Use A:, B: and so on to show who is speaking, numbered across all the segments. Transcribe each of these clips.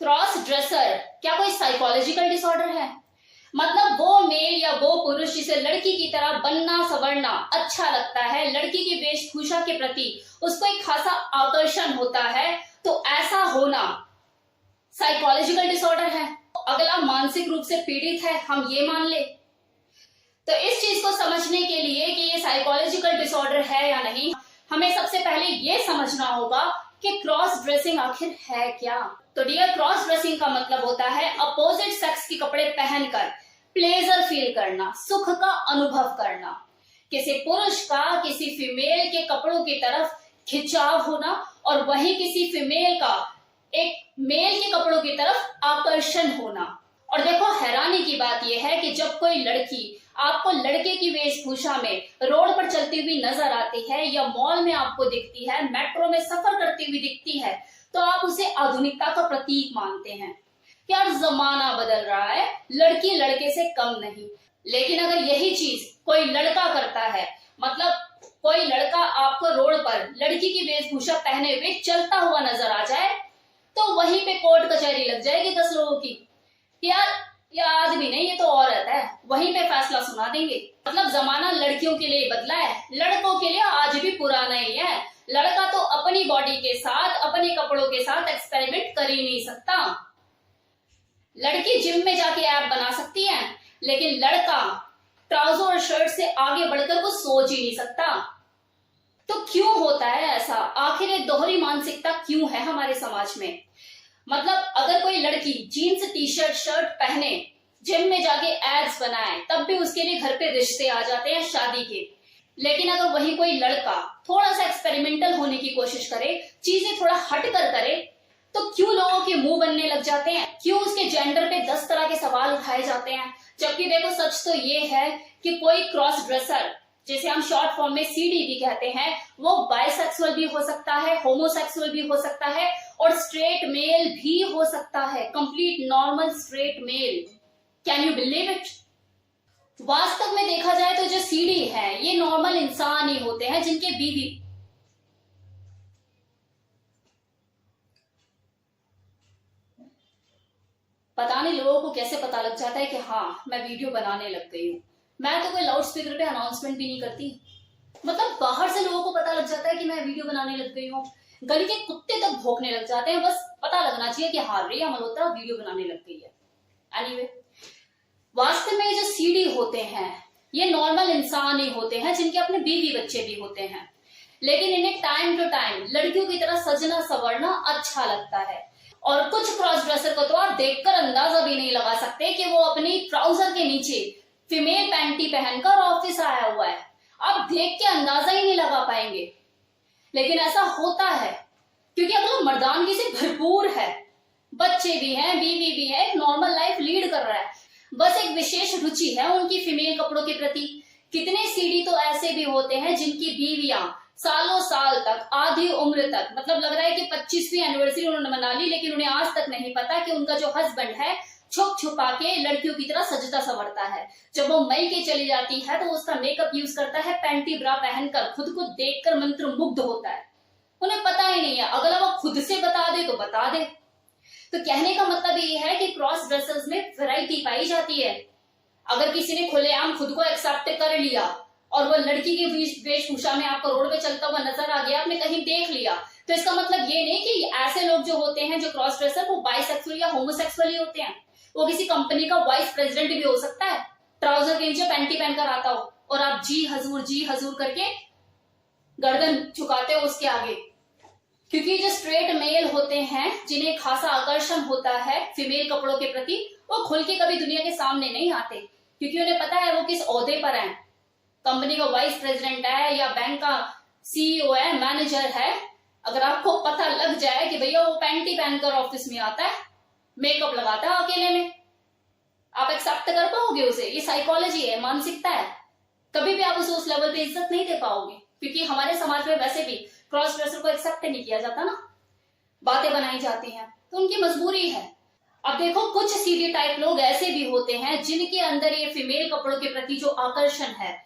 A: Cross dresser क्या कोई psychological disorder है? मतलब वो मेल या वो पुरुष जिसे लड़की की तरह बनना सवरना अच्छा लगता है, लड़की की वेशभूषा के प्रति उसको एक खासा आकर्षण होता है, तो ऐसा होना साइकोलॉजिकल डिसऑर्डर है। अगला मानसिक रूप से पीड़ित है, हम ये मान ले। तो इस चीज को समझने के लिए कि ये साइकोलॉजिकल डिसऑर्डर है या नहीं, हमें सबसे पहले ये समझना होगा कि क्रॉस ड्रेसिंग आखिर है क्या। तो डियर, क्रॉस ड्रेसिंग का मतलब होता है अपोजिट सेक्स के कपड़े पहनकर प्लेजर फील करना, सुख का अनुभव करना, किसी पुरुष का किसी फीमेल के कपड़ों की तरफ खिंचाव होना और वहीं किसी फीमेल का एक मेल के कपड़ों की तरफ आकर्षण होना। और देखो, हैरानी की बात यह है कि जब कोई लड़की आपको लड़के की वेशभूषा में रोड पर चलती हुई नजर आती है या मॉल में आपको दिखती है, मेट्रो में सफर करती हुई दिखती है, तो आप उसे आधुनिकता का प्रतीक मानते हैं। यार, जमाना बदल रहा है, लड़की लड़के से कम नहीं। लेकिन अगर यही चीज कोई लड़का करता है, मतलब कोई लड़का आपको रोड पर लड़की की वेशभूषा पहने हुए चलता हुआ नजर आ जाए, तो वहीं पे कोर्ट कचहरी लग जाएगी 10 लोगों की। यार, ये आदमी नहीं, ये तो औरत है, वहीं पे फैसला सुना देंगे। मतलब जमाना लड़कियों के लिए बदला है, लड़कों के लिए आज भी पुराना ही है। लड़का तो अपनी बॉडी के साथ, अपने कपड़ों के साथ एक्सपेरिमेंट कर ही नहीं सकता। लड़की जिम में जाके ऐप बना सकती है, लेकिन लड़का ट्राउजर और शर्ट से आगे बढ़कर कुछ सोच ही नहीं सकता। तो क्यों होता है ऐसा? आखिर ये दोहरी मानसिकता क्यों है हमारे समाज में? मतलब अगर कोई लड़की जीन्स टी शर्ट शर्ट पहने, जिम में जाके एब्स बनाए, तब भी उसके लिए घर पे रिश्ते आ जाते हैं शादी के। लेकिन अगर वही कोई लड़का थोड़ा सा एक्सपेरिमेंटल होने की कोशिश करे, चीजें थोड़ा हट कर करे, तो क्यों लोगों के मुंह बनने लग जाते हैं? क्यों उसके जेंडर पे 10 तरह के सवाल उठाए जाते हैं? जबकि देखो, सच तो ये है कि कोई क्रॉस ड्रेसर, जिसे हम शॉर्ट फॉर्म में सीडीपी कहते हैं, वो बाइसेक्सुअल भी हो सकता है, होमोसेक्सुअल भी हो सकता है और स्ट्रेट मेल भी हो सकता है, complete normal straight male. Can you believe it? वास्तव में देखा जाए तो जो सीडी है, ये नॉर्मल इंसान ही होते हैं जिनके बीवी पता नहीं लोगों को कैसे पता लग जाता है कि हाँ, मैं वीडियो बनाने लग गई हूँ। मैं तो कोई लाउड स्पीकर पे अनाउंसमेंट भी नहीं करती। मतलब बाहर से लोगों को पता लग जाता है कि मैं वीडियो बनाने लग गई हूँ। गली के कुत्ते तक भौंकने लग जाते हैं, बस पता लगना चाहिए कि हाँ, रिया मल्होत्रा वीडियो बनाने लग गई है। एनीवे, वास्तव में जो सीडी होते हैं, ये नॉर्मल इंसान ही होते हैं जिनके अपने बीवी बच्चे भी होते हैं। लेकिन इन्हें टाइम टू टाइम लड़कियों की तरह सजना सवरना अच्छा लगता है। और कुछ क्रॉस ड्रेसर को तो आप देखकर अंदाजा भी नहीं लगा सकते कि वो अपनी ट्राउजर के नीचे फीमेल पैंटी पहनकर ऑफिस आया हुआ है। आप देख के अंदाजा ही नहीं लगा पाएंगे। लेकिन ऐसा होता है क्योंकि अगला मर्दानगी से भरपूर है, बच्चे भी हैं, बीवी भी है, नॉर्मल लाइफ लीड कर रहा है। बस एक विशेष रुचि है उनकी फीमेल कपड़ों के प्रति। कितने सीडी तो ऐसे भी होते हैं जिनकी बीवियां सालों साल तक, आधी उम्र तक, मतलब लग रहा है कि 25वीं एनिवर्सरी उन्होंने मना ली, लेकिन उन्हें आज तक नहीं पता कि उनका जो हस्बैंड है छुप छुपा के लड़कियों की तरह सजता संवरता है। जब वो मई के चली जाती है तो उसका मेकअप यूज करता है, पैंटी ब्रा पहनकर खुद को देखकर मंत्र मुग्ध होता है। उन्हें पता ही नहीं है, अगला वो खुद से बता दे तो बता दे। तो कहने का मतलब ये है कि क्रॉस ड्रेसर्स में वैरायटी पाई जाती है। अगर किसी ने खुलेआम खुद को एक्सेप्ट कर लिया और वो लड़की की वेशभूषा में आपको रोड पे चलता हुआ नजर आ गया, आपने कहीं देख लिया, तो इसका मतलब ये नहीं कि ऐसे लोग जो होते हैं जो क्रॉस ड्रेसर, वो बाइसेक्सुअल या होमोसेक्सुअल ही होते हैं। वो किसी कंपनी का वाइस प्रेसिडेंट भी हो सकता है, ट्राउजर के नीचे पैंटी पहनकर आता हो और आप जी हजूर करके गर्दन झुकाते हो उसके आगे। क्योंकि जो स्ट्रेट मेल होते हैं, जिन्हें खासा आकर्षण होता है फीमेल कपड़ों के प्रति, वो खुल के कभी दुनिया के सामने नहीं आते, क्योंकि उन्हें पता है वो किस ओहदे पर है। कंपनी का वाइस प्रेसिडेंट है या बैंक का सीईओ है, मैनेजर है। अगर आपको पता लग जाए कि भैया वो पैंटी पहनकर ऑफिस में आता है, मेकअप लगाता है अकेले में, आप एक्सेप्ट कर पाओगे उसे? ये साइकोलॉजी है, मानसिकता है। कभी भी आप उसे उस लेवल पे इज्जत नहीं दे पाओगे, क्योंकि हमारे समाज में वैसे भी क्रॉस ड्रेसर को एक्सेप्ट नहीं किया जाता ना, बातें बनाई जाती हैं, तो उनकी मजबूरी है। अब देखो, कुछ सीडी टाइप लोग ऐसे भी होते हैं जिनके अंदर ये फीमेल कपड़ों के प्रति जो आकर्षण है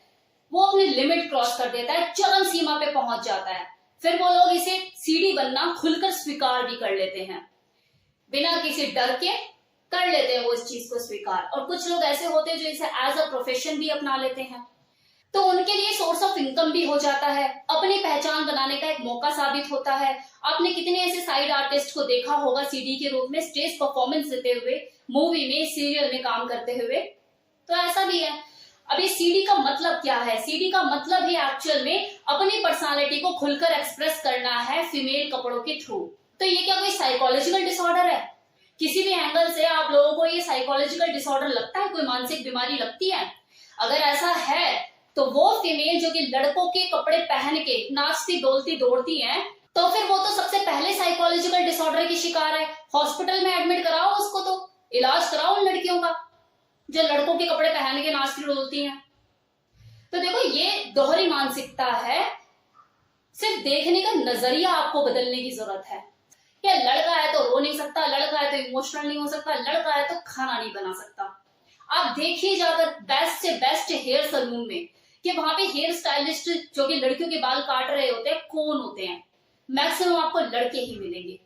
A: वो अपनी लिमिट क्रॉस कर देता है, चरम सीमा पे पहुंच जाता है। फिर वो लोग इसे सीडी बनना खुलकर स्वीकार भी कर लेते हैं। बिना किसी डर के कर लेते हैं वो इस चीज को स्वीकार। और कुछ लोग ऐसे होते हैं जो इसे एज अ प्रोफेशन भी अपना लेते हैं, तो उनके लिए सोर्स ऑफ इनकम भी हो जाता है, अपनी पहचान बनाने का एक मौका साबित होता है। आपने कितने ऐसे साइड आर्टिस्ट को देखा होगा सीडी के रूप में स्टेज परफॉर्मेंस देते हुए, मूवी में, सीरियल में काम करते हुए। तो ऐसा भी है। अभी सीडी का मतलब क्या है? सीडी का मतलब ही एक्चुअल में अपनी पर्सनालिटी को खुलकर एक्सप्रेस करना है फीमेल कपड़ों के थ्रू। तो ये क्या कोई साइकोलॉजिकल डिसऑर्डर है? किसी भी एंगल से आप लोगों को ये साइकोलॉजिकल डिसऑर्डर लगता है, कोई मानसिक बीमारी लगती है? अगर ऐसा है तो वो फीमेल जो कि लड़कों के कपड़े पहन के नाचती डोलती दौड़ती हैं, तो फिर वो तो सबसे पहले साइकोलॉजिकल डिसऑर्डर की शिकार है। हॉस्पिटल में एडमिट कराओ उसको, तो इलाज कराओ उन लड़कियों का जो लड़कों के कपड़े पहन के नाचती डोलती हैं। तो देखो, ये दोहरी मानसिकता है। सिर्फ देखने का नजरिया आपको बदलने की जरूरत है। क्या लड़का है तो रो नहीं सकता, लड़का है तो इमोशनल नहीं हो सकता, लड़का है तो खाना नहीं बना सकता? आप देखिए जाकर बेस्ट से बेस्ट हेयर सलून में कि वहां पे हेयर स्टाइलिस्ट जो कि लड़कियों के बाल काट रहे होते हैं, कौन होते हैं? मैक्सिमम आपको लड़के ही मिलेंगे।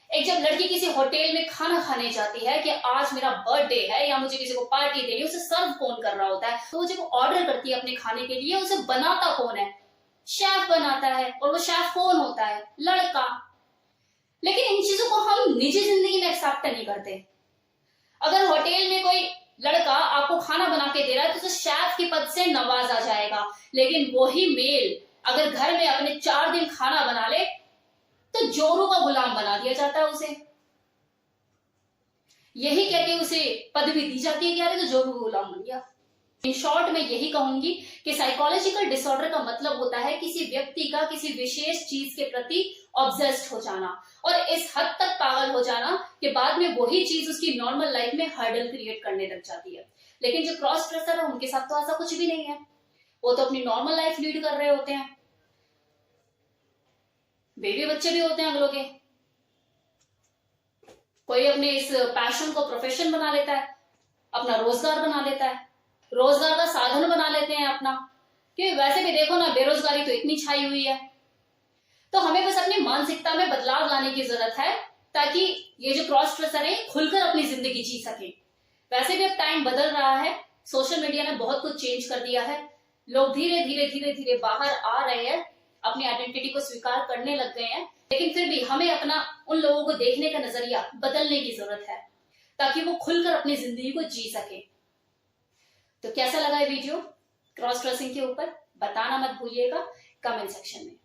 A: एक जब लड़की किसी होटल में खाना खाने जाती है कि आज मेरा बर्थडे है या मुझे किसी को पार्टी देनी है, उसे सर्व कौन कर रहा होता है? तो वो जब ऑर्डर करती है अपने खाने के लिए, उसे बनाता कौन है? शेफ बनाता है। और वो शेफ कौन होता है? लड़का। लेकिन इन चीजों को हम निजी जिंदगी में एक्सेप्ट नहीं करते। अगर होटल में कोई लड़का आपको खाना बना के दे रहा है तो उसे शेफ के पद से नवाजा जाएगा, लेकिन वही मेल अगर घर में अपने 4 दिन खाना बना ले तो जोरों का गुलाम बना दिया जाता है उसे। यही कहते उसे पदवी दी जाती है कि अरे तो जोरों का गुलाम बन गया। इन शॉर्ट में यही कहूंगी कि साइकोलॉजिकल डिसऑर्डर का मतलब होता है किसी व्यक्ति का किसी विशेष चीज के प्रति ऑब्सेस्ड हो जाना और इस हद तक पागल हो जाना कि बाद में वही चीज उसकी नॉर्मल लाइफ में हर्डल क्रिएट करने लग जाती है। लेकिन जो क्रॉस ड्रेसर है उनके साथ तो ऐसा कुछ भी नहीं है, वो तो अपनी नॉर्मल लाइफ लीड कर रहे होते हैं, बेबी बच्चे भी होते हैं अगलों के। कोई अपने इस पैशन को प्रोफेशन बना लेता है, अपना रोजगार बना लेता है, रोजगार का साधन बना लेते हैं अपना। क्योंकि वैसे भी देखो ना, बेरोजगारी तो इतनी छाई हुई है। तो हमें बस अपनी मानसिकता में बदलाव लाने की जरूरत है ताकि ये जो क्रॉस ड्रेसर है खुलकर अपनी जिंदगी जी सके। वैसे भी अब टाइम बदल रहा है, सोशल मीडिया ने बहुत कुछ चेंज कर दिया है, लोग धीरे धीरे धीरे धीरे बाहर आ रहे हैं, अपनी आइडेंटिटी को स्वीकार करने लग गए हैं। लेकिन फिर भी हमें अपना उन लोगों को देखने का नजरिया बदलने की जरूरत है ताकि वो खुलकर अपनी जिंदगी को जी सके। तो कैसा लगा ये वीडियो क्रॉस ड्रेसिंग के ऊपर? बताना मत भूलिएगा कमेंट सेक्शन में।